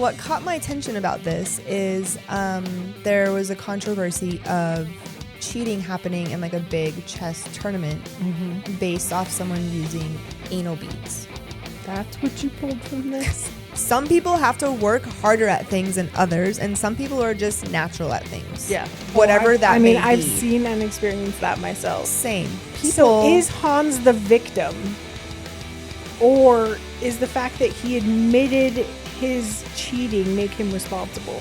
What caught my attention about this is there was a controversy of cheating happening in like a big chess tournament based off someone using anal beads. That's what you pulled from this? Some people have to work harder at things than others, and some people are just natural at things. Yeah. Whatever that may be. I've seen and experienced that myself. Same. So is Hans the victim? Or is the fact that he admitted his cheating make him responsible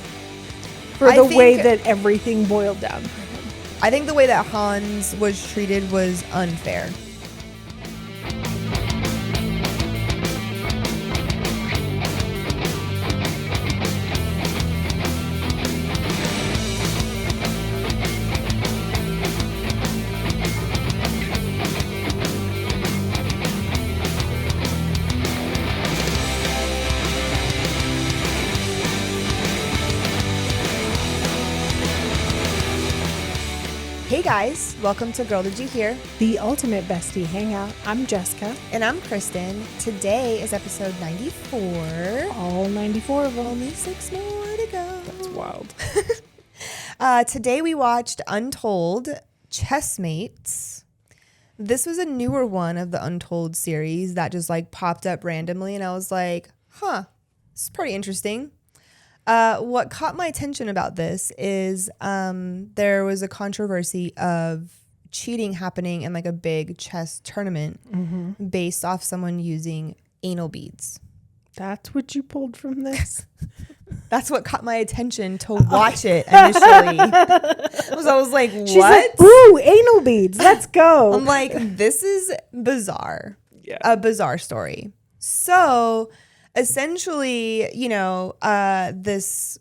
for the way that everything boiled down for him? I think the way that Hans was treated was unfair. Hey guys, welcome to Girl Did You Hear? The ultimate bestie hangout. I'm Jessica. And I'm Kristen. Today is episode 94. All 94 of them. Only 6 more to go. That's wild. Today we watched Untold, Chessmates. This was a newer one of the Untold series that just like popped up randomly, and I was like, this is pretty interesting. What caught my attention about this is there was a controversy of cheating happening in like a big chess tournament based off someone using anal beads. That's what you pulled from this? That's what caught my attention to watch it initially. I was like, what? She's like, ooh, anal beads. Let's go. I'm like, this is bizarre. Yeah. A bizarre story. So essentially, this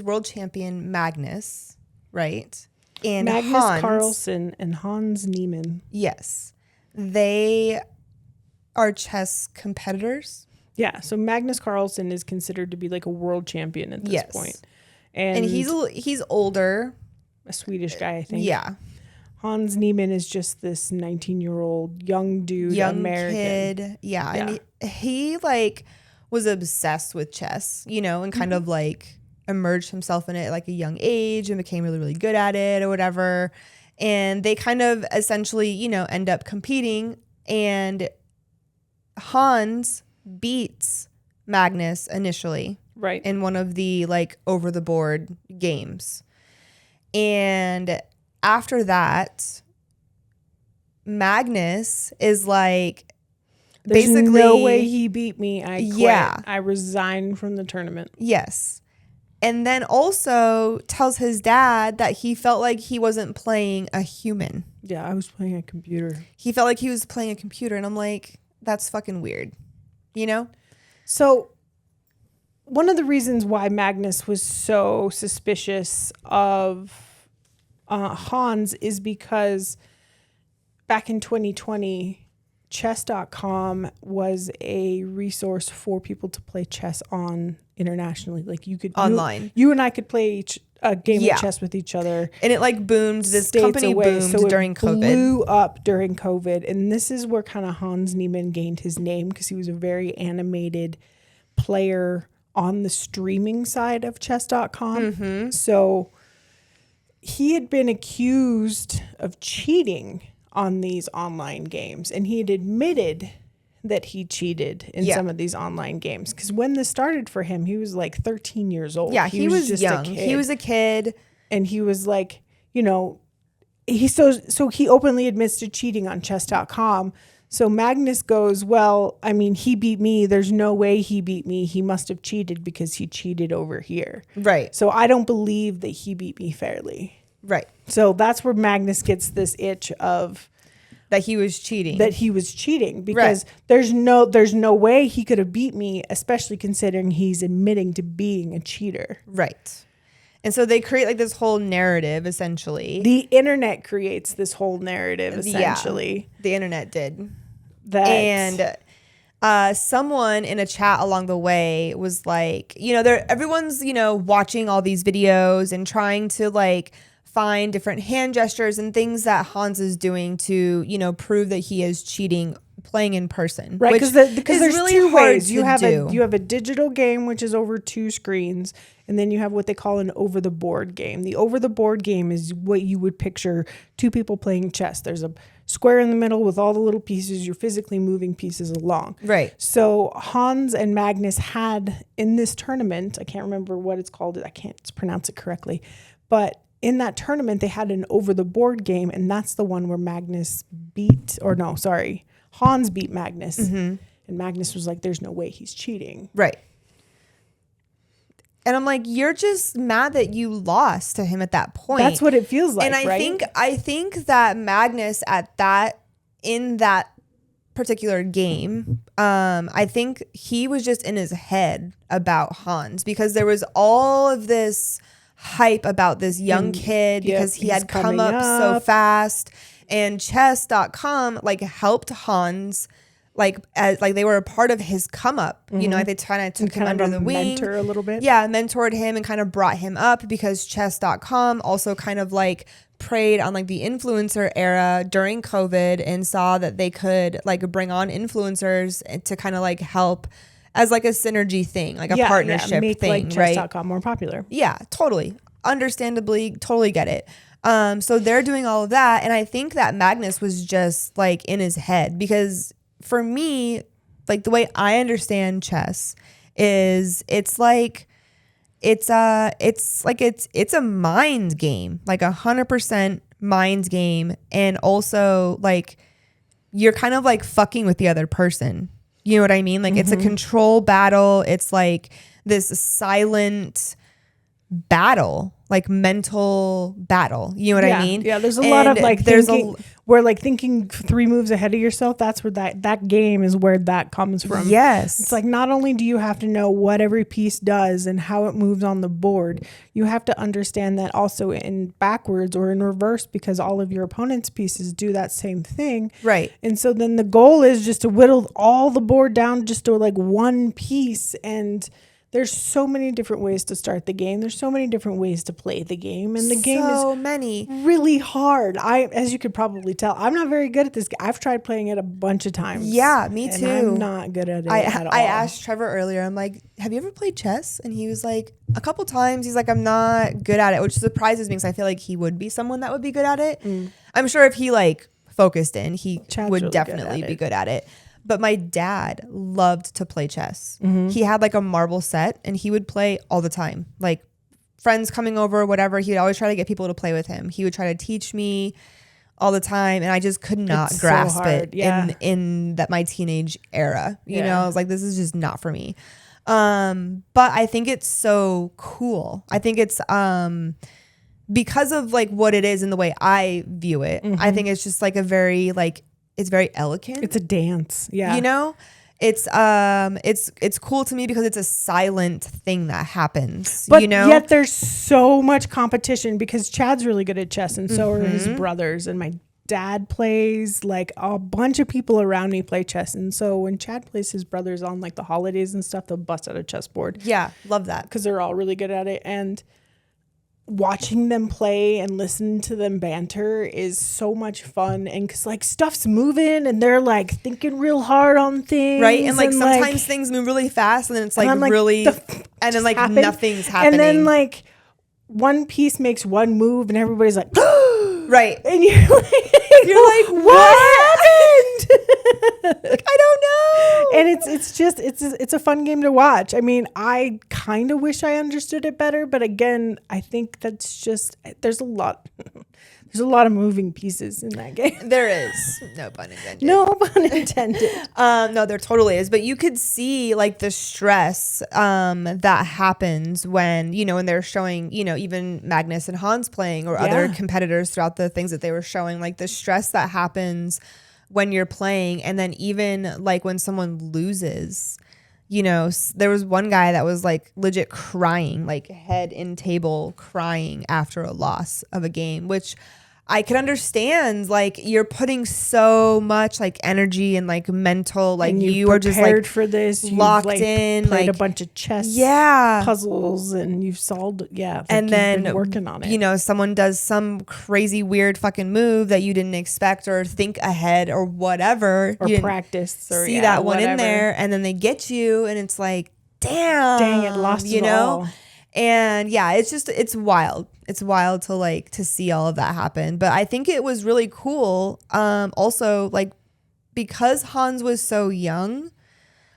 world champion Magnus, right? And Magnus Carlsen and Hans Niemann. Yes. They are chess competitors. Yeah, so Magnus Carlsen is considered to be like a world champion at this point. And he's older. A Swedish guy, I think. Yeah. Hans Niemann is just this 19-year-old young dude, American kid. Yeah. And he like was obsessed with chess, and kind of like emerged himself in it at like a young age and became really, really good at it or whatever. And they kind of essentially, end up competing, and Hans beats Magnus initially. Right. In one of the like over the board games. And after that, Magnus is like, there's basically, no way he beat me. I quit. Yeah. I resigned from the tournament. Yes. And then also tells his dad that he felt like he wasn't playing a human. Yeah, I was playing a computer. He felt like he was playing a computer. And I'm like, that's fucking weird. So one of the reasons why Magnus was so suspicious of Hans is because back in 2020, chess.com was a resource for people to play chess on internationally. Like you could online. You and I could play a game of chess with each other. And it like boomed. This company boomed during COVID. Blew up during COVID. And this is where kind of Hans Niemann gained his name, because he was a very animated player on the streaming side of chess.com. So he had been accused of cheating on these online games, and he had admitted that he cheated in some of these online games. Because when this started for him, he was like 13 years old. Yeah, he was just young. A kid. He was a kid. And he was like, he openly admits to cheating on chess.com. So Magnus goes, well, I mean, he beat me. There's no way he beat me. He must have cheated because he cheated over here. Right. So I don't believe that he beat me fairly. Right. So that's where Magnus gets this itch of that he was cheating. Because there's no way he could have beat me, especially considering he's admitting to being a cheater. Right. And so they create like this whole narrative, essentially. The internet creates this whole narrative, essentially. Yeah, the internet did. And someone in a chat along the way was like, everyone's, watching all these videos and trying to like find different hand gestures and things that Hans is doing to, prove that he is cheating playing in person. Right, because there's really two hard ways. to You have do. you have a digital game, which is over 2 screens, and then you have what they call an over the board game. The over the board game is what you would picture 2 people playing chess. There's a square in the middle with all the little pieces. You're physically moving pieces along. Right. So Hans and Magnus had in this tournament, I can't remember what it's called. I can't pronounce it correctly, but in that tournament, they had an over the board game, and that's the one where Hans beat Magnus. And Magnus was like, there's no way he's cheating. Right. And I'm like, you're just mad that you lost to him at that point. That's what it feels like, and right? I think that Magnus in that particular game, I think he was just in his head about Hans, because there was all of this hype about this young kid because he had come up so fast, and chess.com like helped Hans, like they were a part of his come up, you know, like they kind of took him under the wing, mentor a little bit. Yeah, mentored him and kind of brought him up, because chess.com also kind of like preyed on like the influencer era during COVID and saw that they could like bring on influencers to kind of like help as like a synergy thing, like a partnership make thing, like right? chess.com more popular. Yeah, totally. Understandably, totally get it. So they're doing all of that. And I think that Magnus was just like in his head, because for me, like the way I understand chess is it's a mind game, like 100% mind game. And also like you're kind of like fucking with the other person. You know what I mean? Like it's a control battle. It's like this silent battle, like mental battle. You know what I mean? Yeah, there's a lot of like thinking 3 moves ahead of yourself. That's where that game is where that comes from. Yes. It's like not only do you have to know what every piece does and how it moves on the board, you have to understand that also in backwards or in reverse, because all of your opponent's pieces do that same thing. Right. And so then the goal is just to whittle all the board down just to like one piece. And there's so many different ways to start the game. There's so many different ways to play the game. And the game is really hard. As you could probably tell, I'm not very good at this. I've tried playing it a bunch of times. Yeah, me too. I'm not good at it at all. I asked Trevor earlier, I'm like, have you ever played chess? And he was like, a couple times. He's like, I'm not good at it, which surprises me because I feel like he would be someone that would be good at it. I'm sure if he like focused in, Chad's would really definitely be good at it. But my dad loved to play chess. He had like a marble set and he would play all the time. Like friends coming over, whatever, he would always try to get people to play with him. He would try to teach me all the time. And I just could not grasp it in that my teenage era. You know, I was like, this is just not for me. But I think it's so cool. I think it's because of like what it is and the way I view it. I think it's just like a very like, it's very elegant. It's a dance. Yeah. You know, it's cool to me because it's a silent thing that happens, but you know, yet there's so much competition because Chad's really good at chess and so are his brothers, and my dad plays, like a bunch of people around me play chess. And so when Chad plays his brothers on like the holidays and stuff, they'll bust out a chessboard. Yeah. Love that. Because they're all really good at it. And watching them play and listen to them banter is so much fun. And because like stuff's moving and they're like thinking real hard on things, right? And like sometimes things move really fast and then it's like really and then like nothing's happening, and then like one piece makes one move and everybody's like right, and you're like what happened? Like, I don't know. And it's a fun game to watch. I mean, I kind of wish I understood it better, but again, I think that's just there's a lot of moving pieces in that game. There is. No pun intended. No pun intended. No, there totally is. But you could see like the stress that happens when, you know, when they're showing, you know, even Magnus and Hans playing or other competitors throughout the things that they were showing, like the stress that happens when you're playing. And then even like when someone loses, you know, there was one guy that was like legit crying, like head in table crying after a loss of a game, which I can understand, like, you're putting so much like energy and like mental, like and you are just like for this, locked you've, like, in, played like a bunch of chess puzzles, and you've solved like and you've then been working on it. You know, someone does some crazy weird fucking move that you didn't expect or think ahead or whatever, or you didn't practice or see that one whatever. in there, and then they get you, and it's like, dang it, lost you it know. all. And yeah, it's wild. It's wild to like to see all of that happen. But I think it was really cool. Also, like, because Hans was so young,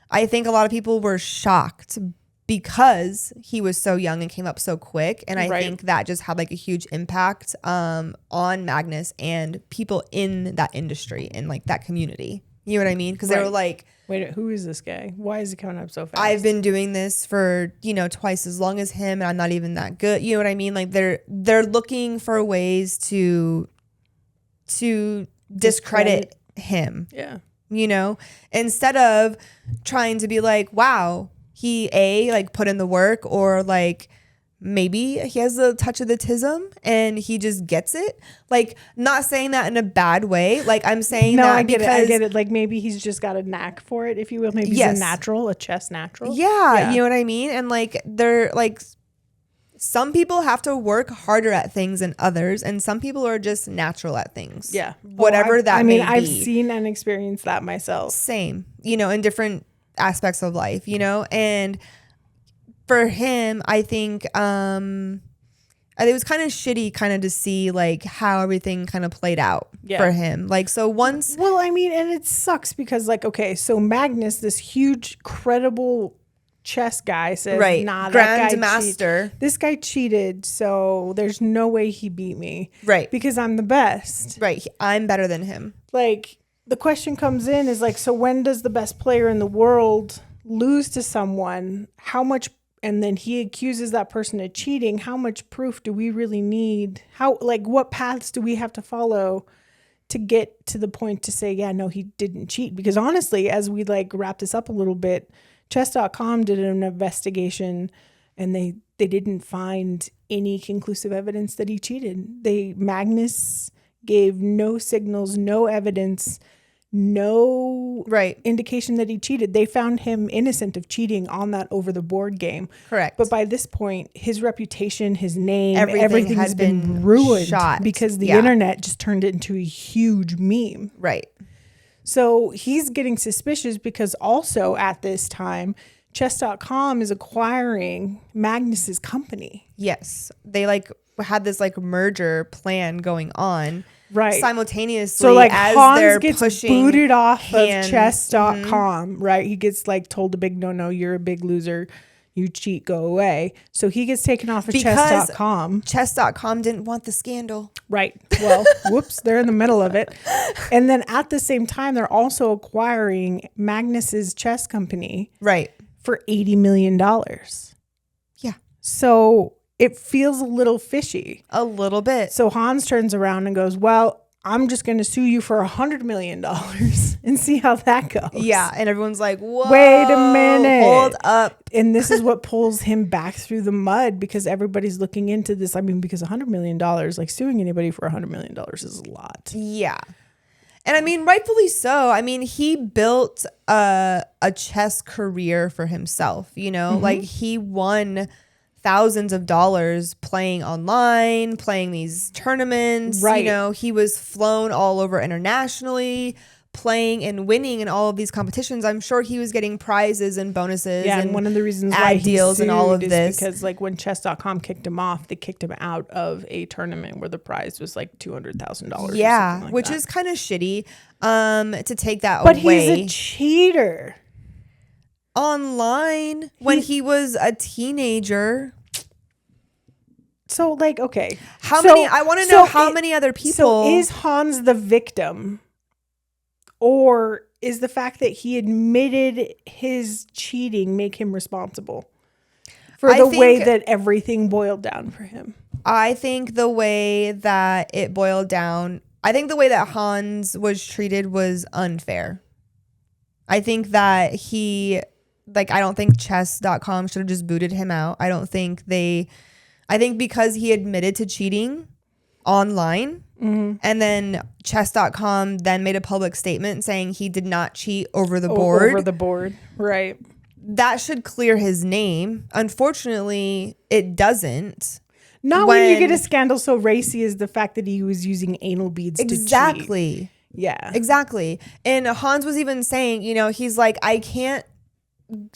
I think a lot of people were shocked because he was so young and came up so quick. And I think that just had like a huge impact on Magnus and people in that industry and like that community. You know what I mean? Because they were like, wait, who is this guy? Why is he coming up so fast? I've been doing this for, you know, twice as long as him, and I'm not even that good. You know what I mean? Like they're looking for ways to discredit him. Yeah. You know, instead of trying to be like, wow, he like put in the work, or like maybe he has a touch of the tism and he just gets it. Like, not saying that in a bad way. Like, I'm saying that I get it. Like, maybe he's just got a knack for it, if you will. Maybe he's a chess natural. Yeah, you know what I mean? And like, they're like, some people have to work harder at things than others, and some people are just natural at things. Yeah. Whatever that may be. I've seen and experienced that myself. Same, you know, in different aspects of life, you know? And for him, I think it was kind of shitty kind of to see like how everything kind of played out for him. Like, so once... Well, I mean, and it sucks because like, okay, so Magnus, this huge, credible chess guy says, nah, Grandmaster. This guy cheated, so there's no way he beat me. Right. Because I'm the best. Right. I'm better than him. Like, the question comes in is like, so when does the best player in the world lose to someone? How much... And then he accuses that person of cheating. How much proof do we really need? What paths do we have to follow to get to the point to say, yeah, no, he didn't cheat? Because honestly, as we like wrap this up a little bit, chess.com did an investigation and they didn't find any conclusive evidence that he cheated. Magnus gave no signals, no evidence, no indication that he cheated. They found him innocent of cheating on that over the board game. Correct. But by this point, his reputation, his name, everything has been ruined shot. Because the internet just turned it into a huge meme. Right. So he's getting suspicious because also at this time, chess.com is acquiring Magnus's company. Yes. They like had this like merger plan going on. Right. Simultaneously, so like as Hans they're gets pushing booted off of chess.com, right? He gets like told a big no, you're a big loser. You cheat, go away. So he gets taken off of chess.com. Chess.com didn't want the scandal. Right. Well, whoops, they're in the middle of it. And then at the same time, they're also acquiring Magnus's chess company. Right. For $80 million. Yeah. So it feels a little fishy. A little bit. So Hans turns around and goes, well, I'm just going to sue you for $100 million and see how that goes. Yeah. And everyone's like, whoa. Wait a minute. Hold up. And this is what pulls him back through the mud because everybody's looking into this. I mean, because $100 million, like suing anybody for $100 million is a lot. Yeah. And I mean, rightfully so. I mean, he built a chess career for himself, you know, like he won thousands of dollars playing online, playing these tournaments. Right. You know, he was flown all over internationally, playing and winning in all of these competitions. I'm sure he was getting prizes and bonuses. Yeah, and one of the reasons why he deals and all of this because like when chess.com kicked him off, they kicked him out of a tournament where the prize was like $200,000. Yeah, like which that. Is kind of shitty to take that but away. But he's a cheater. Online when he was a teenager. So like, okay. How many, I want to know how many other people. So is Hans the victim? Or is the fact that he admitted his cheating make him responsible for the way that everything boiled down for him? I think the way that it boiled down, I think the way that Hans was treated was unfair. I think that I don't think chess.com should have just booted him out. I think because he admitted to cheating online, And then chess.com then made a public statement saying he did not cheat over the board. Over the board, right. That should clear his name. Unfortunately, it doesn't. Not when you get a scandal so racy as the fact that he was using anal beads to cheat. Exactly. Yeah. Exactly. And Hans was even saying, you know, he's like, I can't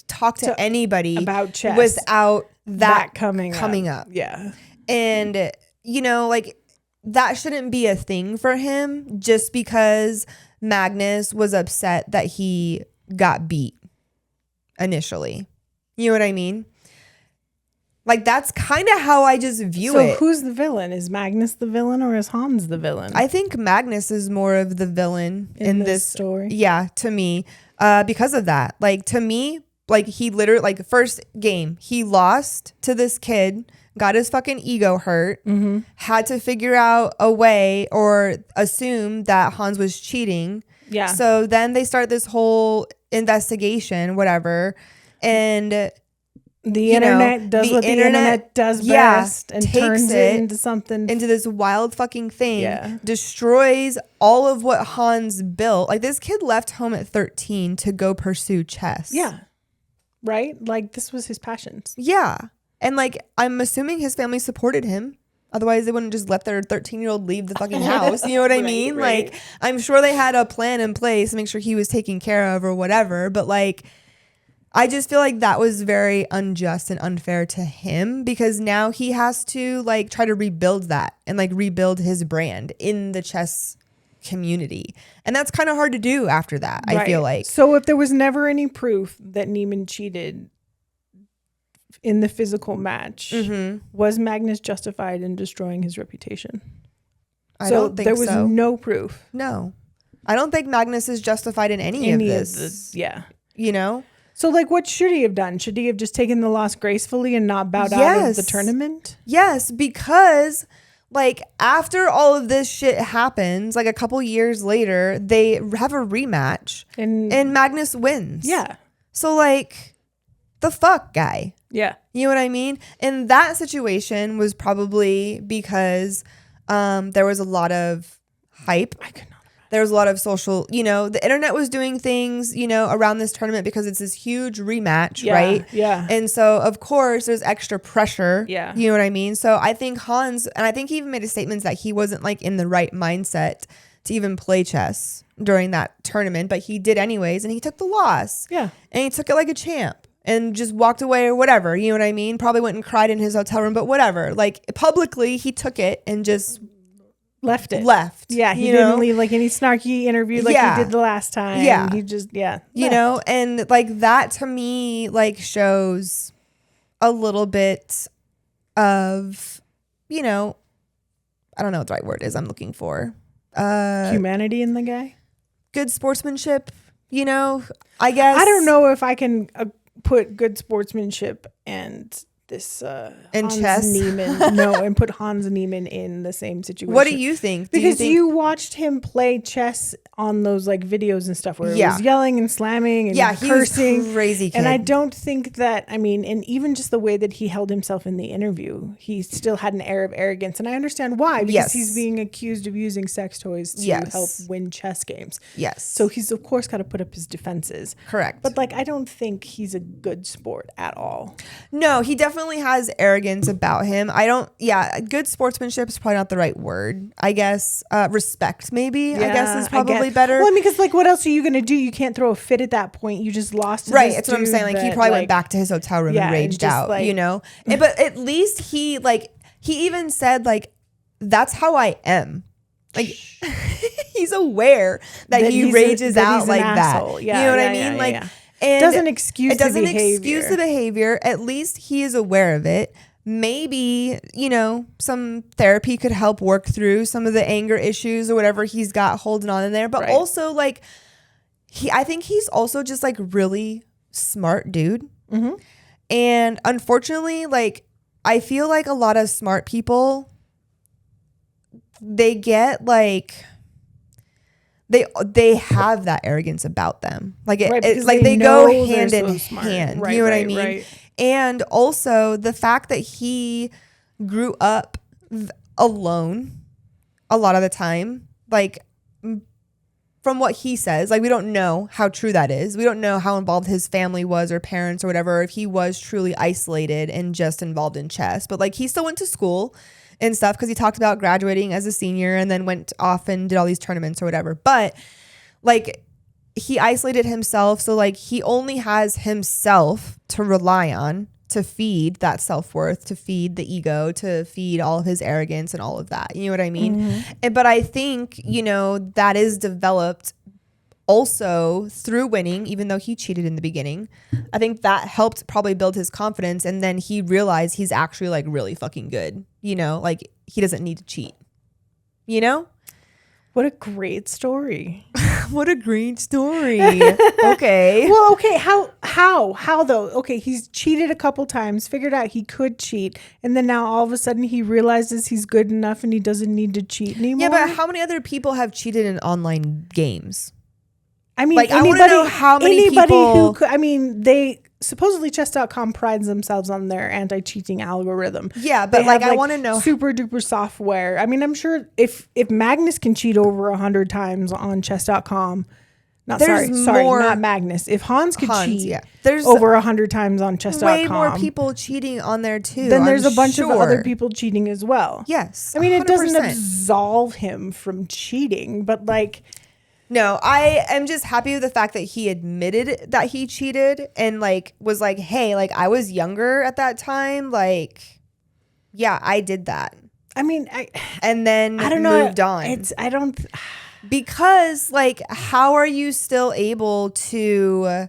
talk to anybody about chess without that coming up. Yeah. And, you know, like, that shouldn't be a thing for him just because Magnus was upset that he got beat initially. You know what I mean? Like, that's kind of how I just view it. So who's the villain? Is Magnus the villain or is Hans the villain? I think Magnus is more of the villain in this story. Yeah, to me. Because of that. Like, to me, like, he literally, like, first game, he lost to this kid, got his fucking ego hurt, had to figure out a way or assume that Hans was cheating. Yeah. So then they start this whole investigation, whatever. And the internet does what the internet does best and turns it into something. Into this wild fucking thing. Destroys all of what Hans built. Like, this kid left home at 13 to go pursue chess. Yeah. Right? Like, this was his passions. Yeah. And, like, I'm assuming his family supported him. Otherwise, they wouldn't just let their 13-year-old leave the fucking house. You know what I mean? Right. Like, I'm sure they had a plan in place to make sure he was taken care of or whatever. But, like, I just feel like that was very unjust and unfair to him because now he has to, like, try to rebuild that and, like, rebuild his brand in the chess community. And that's kind of hard to do after that, I feel like. So if there was never any proof that Niemann cheated in the physical match, was Magnus justified in destroying his reputation? I don't think so. There was no proof. No. I don't think Magnus is justified in any of this. You know? So, like, what should he have done? Should he have just taken the loss gracefully and not bowed out of the tournament? Yes, because, like, after all of this shit happens, like, a couple years later, they have a rematch and Magnus wins. Yeah. So, like, the fuck, guy? Yeah. You know what I mean? And that situation was probably because there was a lot of hype. I could not. There was a lot of social, you know, the internet was doing things, you know, around this tournament because it's this huge rematch, right? Yeah. And so, of course, there's extra pressure. Yeah. You know what I mean? So I think Hans, and I think he even made a statement that he wasn't, like, in the right mindset to even play chess during that tournament, but he did anyways, and he took the loss. Yeah. And he took it like a champ and just walked away or whatever. You know what I mean? Probably went and cried in his hotel room, but whatever. Like, publicly, he took it and just left. Yeah, he didn't leave like any snarky interview like he did the last time. Yeah. He just, you know, and, like, that to me, like, shows a little bit of, you know, I don't know what the right word is I'm looking for. Humanity in the guy? Good sportsmanship, you know, I guess. I don't know if I can put good sportsmanship and this Hans chess Niemann and put Hans Niemann in the same situation. What do you think? Because you watched him play chess on those, like, videos and stuff where it was yelling and slamming and cursing. He was crazy kid. And I don't think that, I mean, and even just the way that he held himself in the interview, he still had an air of arrogance. And I understand why, because he's being accused of using sex toys to help win chess games. Yes. So he's, of course, got to put up his defenses. Correct. But, like, I don't think he's a good sport at all. No, he definitely has arrogance about him. Good sportsmanship is probably not the right word. I guess respect maybe, I guess is probably better. Well, because, like, what else are you going to do? You can't throw a fit at that point. You just lost to right. This That's what I'm saying. Like, he probably went back to his hotel room and raged out, like, you know? But at least he even said, like, that's how I am. Like, he's aware that he rages out like that. Yeah, you know what I mean? Like, and it doesn't excuse the behavior. At least he is aware of it. Maybe, you know, some therapy could help work through some of the anger issues or whatever he's got holding on in there. But also, like, I think he's also just, like, really smart dude. Mm-hmm. And unfortunately, like, I feel like a lot of smart people, they get, like, they have that arrogance about them. Like, like they go hand in hand. You know what I mean? Right. And also the fact that he grew up alone a lot of the time. Like, from what he says, like, we don't know how true that is. We don't know how involved his family was or parents or whatever, if he was truly isolated and just involved in chess. But like, he still went to school and stuff because he talked about graduating as a senior and then went off and did all these tournaments or whatever. But like, he isolated himself. So like, he only has himself to rely on to feed that self-worth, to feed the ego, to feed all of his arrogance and all of that. You know what I mean? But I think, you know, that is developed also through winning, even though he cheated in the beginning. I think that helped probably build his confidence. And then he realized he's actually like really fucking good. You know, like he doesn't need to cheat, you know? What a great story. What a great story. Okay. Well, okay. How though? Okay. He's cheated a couple times, figured out he could cheat. And then now all of a sudden he realizes he's good enough and he doesn't need to cheat anymore. Yeah, but how many other people have cheated in online games? I mean, like, I want to know how many people who could, I mean, they supposedly chess.com prides themselves on their anti-cheating algorithm. Yeah, but like, I want to know super duper software. I mean, I'm sure if Magnus can cheat over 100 times on chess.com, not Magnus. If Hans could cheat there's over 100 times on chess.com, way more people cheating on there too. Then there's a bunch of other people cheating as well. Yes. I mean, 100%. It doesn't absolve him from cheating, but like, no, I am just happy with the fact that he admitted that he cheated and like was like, hey, like I was younger at that time. Like, yeah, I did that. I mean, and then I don't know. Moved on. Because like, how are you still able to,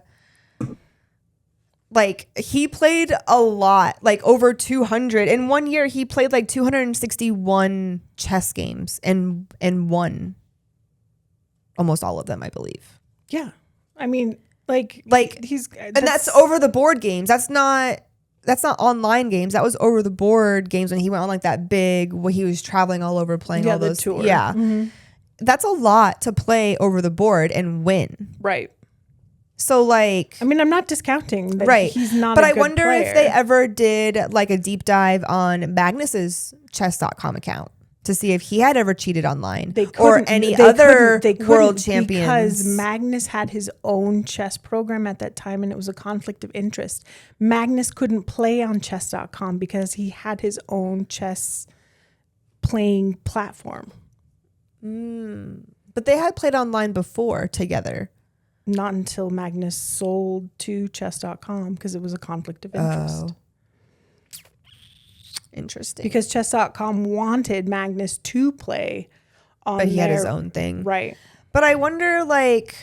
like, he played a lot, like over 200 in 1 year. He played like 261 chess games and won almost all of them, I believe. Yeah. I mean, like that's over the board games. That's not online games. That was over the board games when he went on like that big, when he was traveling all over playing all those tour. Yeah. Mm-hmm. That's a lot to play over the board and win. Right. So like, I mean, I'm not discounting that right. He's not but a I good wonder player. if they ever did like a deep dive on Magnus's chess.com account to see if he had ever cheated online or any other world champions. Because Magnus had his own chess program at that time and it was a conflict of interest. Magnus couldn't play on chess.com because he had his own chess playing platform. But they had played online before together. Not until Magnus sold to chess.com because it was a conflict of interest. Oh. Interesting. Because chess.com wanted Magnus to play on But he had his own thing. Right. But I wonder, like,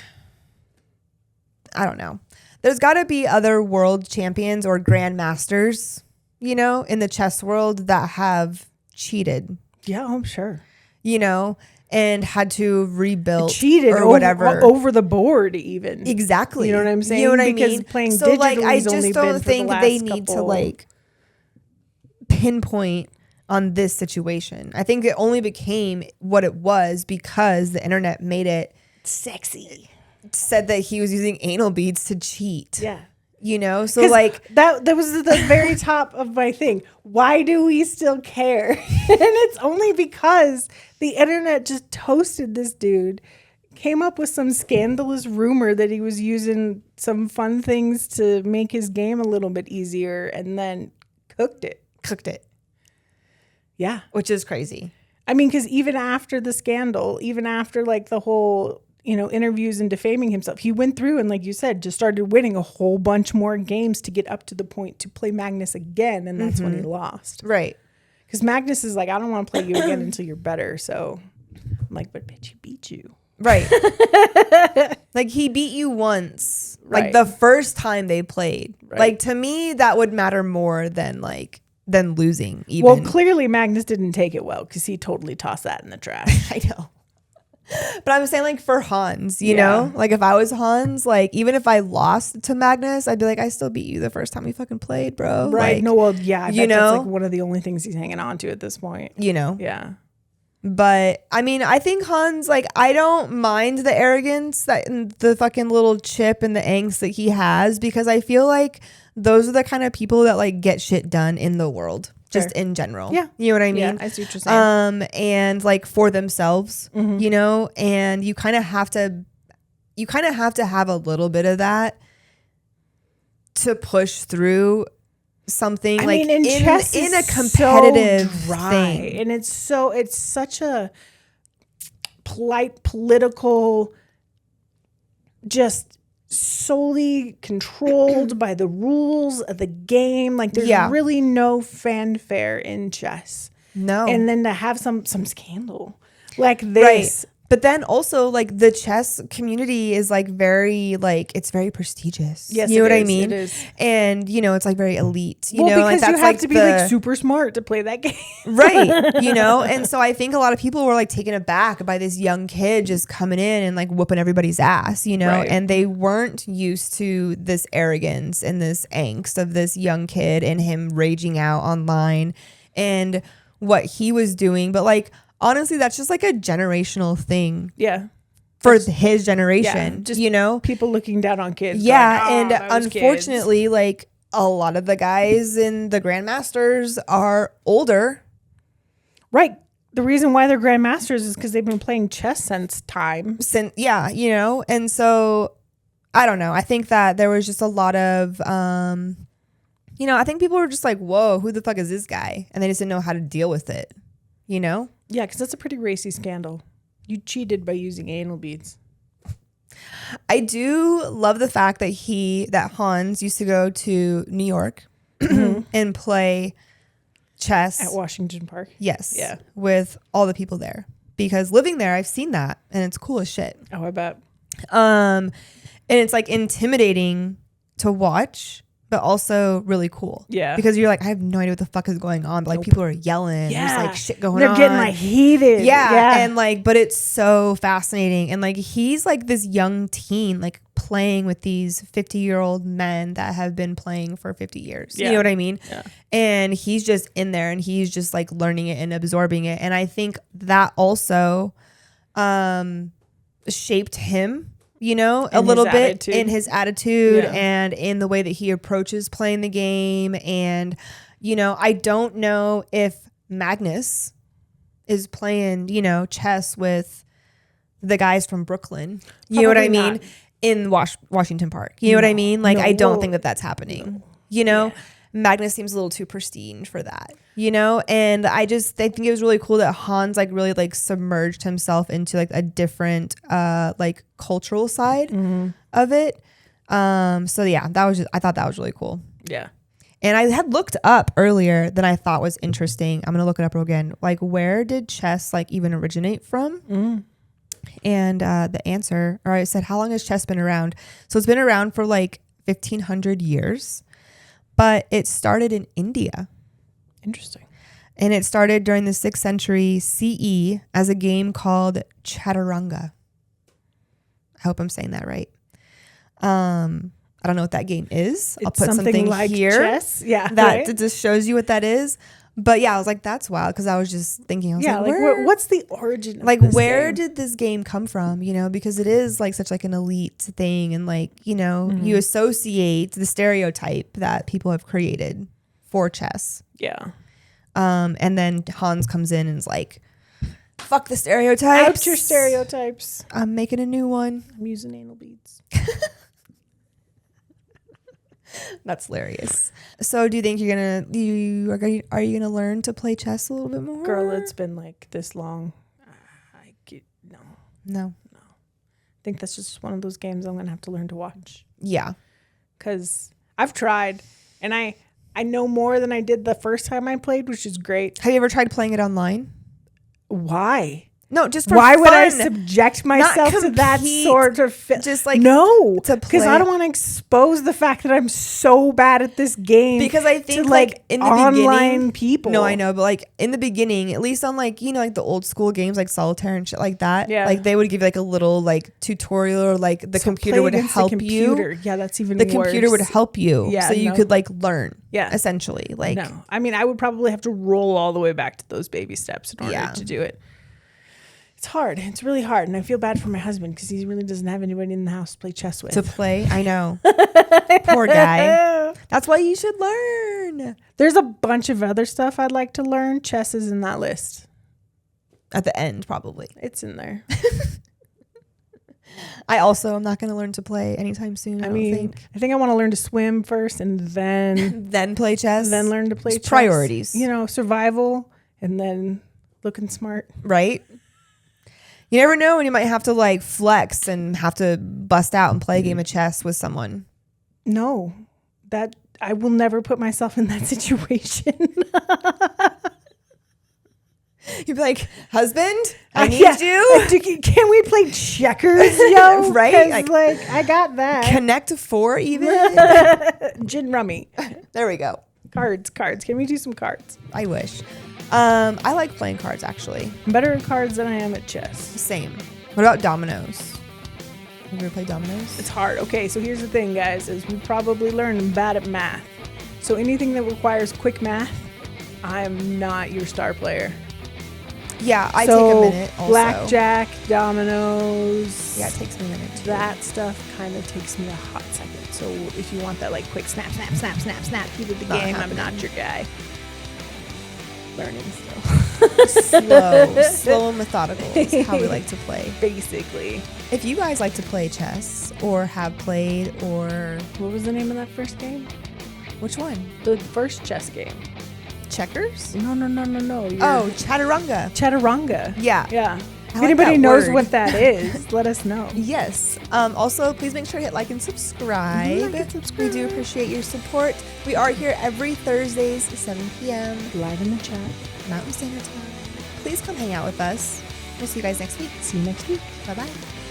I don't know. There's got to be other world champions or grandmasters, you know, in the chess world that have cheated. Yeah, I'm sure. You know, and had to rebuild cheated or whatever over the board even. Exactly. You know what I'm saying? You know what because I mean? Playing so like, I just just don't think they need to like pinpoint on this situation. I think it only became what it was because the internet made it sexy. Said that he was using anal beads to cheat. Yeah. You know, so like that was the very top of my thing. Why do we still care? And it's only because the internet just toasted this dude, came up with some scandalous rumor that he was using some fun things to make his game a little bit easier and then cooked it. Yeah. Which is crazy. I mean, because even after the scandal, even after like the whole, you know, interviews and defaming himself, he went through and like you said, just started winning a whole bunch more games to get up to the point to play Magnus again. And that's when he lost. Right. Because Magnus is like, I don't want to play you again until you're better. So I'm like, but bitch, he beat you. Right. Like he beat you once. Like Right. the first time they played. Right. Like to me, that would matter more than losing even. Well, clearly Magnus didn't take it well because he totally tossed that in the trash. I know. But I'm saying like for Hans, you Yeah. know, like if I was Hans, like even if I lost to Magnus, I'd be like, I still beat you the first time we fucking played, bro. Right. Like, No, well, yeah. I you bet that's know? like one of the only things he's hanging on to at this point. You know? Yeah. But I mean, I think Hans, like, I don't mind the arrogance that and the fucking little chip and the angst that he has because I feel like those are the kind of people that like get shit done in the world. just in general. Yeah. You know what I mean? Yeah, I see what you're saying. And like for themselves, you know, and you kind of have to have a little bit of that to push through something. I like mean, in chess in a is competitive so dry, thing. and it's such a polite political, just solely controlled by the rules of the game. Like there's really no fanfare in chess. No. And then to have some scandal like this. Right. But then also like the chess community is like very like it's very prestigious. Yes, you know what I is. mean? It is. And you know it's like very elite. You know, because like that's you have like to be like super smart to play that game, right? You know, and so I think a lot of people were like taken aback by this young kid just coming in and like whooping everybody's ass. You know, Right. and they weren't used to this arrogance and this angst of this young kid and him raging out online and what he was doing, but like. Honestly, that's just like a generational thing. Yeah. For his generation, just you know? People looking down on kids. Yeah. Going, and unfortunately, kids. like a lot of the guys in the Grandmasters are older. Right. The reason why they're Grandmasters is because they've been playing chess since time. Yeah, you know? And so, I don't know. I think that there was just a lot of, you know, I think people were just like, whoa, who the fuck is this guy? And they just didn't know how to deal with it, you know? Yeah, because that's a pretty racy scandal. You cheated by using anal beads. I do love the fact that Hans used to go to New York and play chess At Washington Park. Yes. Yeah. With all the people there. Because living there, I've seen that and it's cool as shit. Oh, I bet. And it's like intimidating to watch, but also really cool. Yeah. Because you're like, I have no idea what the fuck is going on. But like people are yelling. Yeah. There's like shit going They're on. getting like heated. Yeah. And like, but it's so fascinating. And like, he's like this young teen, like playing with these 50-year-old men that have been playing for 50 years. Yeah. You know what I mean? Yeah. And he's just in there and he's just like learning it and absorbing it. And I think that also shaped him, you know, a little bit in his attitude and in the way that he approaches playing the game. And, you know, I don't know if Magnus is playing, you know, chess with the guys from Brooklyn. You know what I mean? Not. In Washington Park. You know what I mean? Like, I don't think that that's happening. You know? Magnus seems a little too pristine for that, you know? And I think it was really cool that Hans like really like submerged himself into like a different like cultural side of it. So yeah, I thought that was really cool. Yeah. And I had looked up earlier that I thought was interesting. I'm going to look it up again. Like, where did chess like even originate from? And the answer, or I said, how long has chess been around? So it's been around for like 1,500 years. But it started in India. Interesting. And it started during the 6th century CE as a game called Chaturanga. I hope I'm saying that right. I don't know what that game is. I'll put something like here chess. Yeah, that just shows you what that is. But yeah, I was like, that's wild, because I was just thinking, I was like, what's the origin of like this where game? did this game come from? You know, because it is like such like an elite thing, and like, you know, you associate the stereotype that people have created for chess. Yeah. And then Hans comes in and is like, fuck the stereotypes. Out your stereotypes. I'm making a new one. I'm using anal beads. That's hilarious. So do you think are you gonna learn to play chess a little bit more? Girl, it's been like this long. No. I think that's just one of those games I'm going to have to learn to watch. Yeah. Because I've tried, and I know more than I did the first time I played, which is great. Have you ever tried playing it online? Why? No, just for Why fun. would I subject myself to that sort of just like no, to because play. I don't want to expose the fact that I'm so bad at this game. Because I think to like in the online beginning, people. No, I know, but like in the beginning, at least on like, you know, like the old school games like solitaire and shit like that. Yeah. Like they would give like a little like tutorial, or like the computer would help you. Yeah, that's even the worse. computer would help you. Yeah, so you could like learn. Yeah. Essentially. Like I mean, I would probably have to roll all the way back to those baby steps in order to do it. It's It's hard. It's really hard. And I feel bad for my husband because he really doesn't have anybody in the house to play chess with. To play? I know. Poor guy. That's why you should learn. There's a bunch of other stuff I'd like to learn. Chess is in that list. At the end, probably. It's in there. I also am not going to learn to play anytime soon. I think I want to learn to swim first and then then play chess. Then learn to play chess. Priorities. You know, survival and then looking smart. Right? You never know when you might have to like flex and have to bust out and play a game of chess with someone. No, that I will never put myself in that situation. You'd be like, husband, I need you. Can we play checkers, yo? Right? Like, I got that. Connect to 4 even. Gin rummy. There we go. Cards. Can we do some cards? I wish. I like playing cards, actually. I'm better at cards than I am at chess. Same. What about dominoes? Have you ever played dominoes? It's hard. Okay, so here's the thing, guys, is we probably learned I'm bad at math. So anything that requires quick math, I'm not your star player. Yeah, I take a minute also. Blackjack, dominoes. Yeah, it takes me a minute too. That stuff kind of takes me a hot second. So if you want that like quick snap, keep it the game, I'm not your guy. Learning still. Slow and methodical is how we like to play. Basically. If you guys like to play chess or have played or... What was the name of that first game? Which one? The first chess game. Checkers? No. Oh, Chaturanga. Chaturanga. Yeah. Yeah. If anybody knows what that is, let us know. Yes. Also, please make sure to hit like and subscribe. We do appreciate your support. We are here every Thursdays, 7 p.m. Live in the chat. Mountain Standard Time. Please come hang out with us. We'll see you guys next week. See you next week. Bye-bye.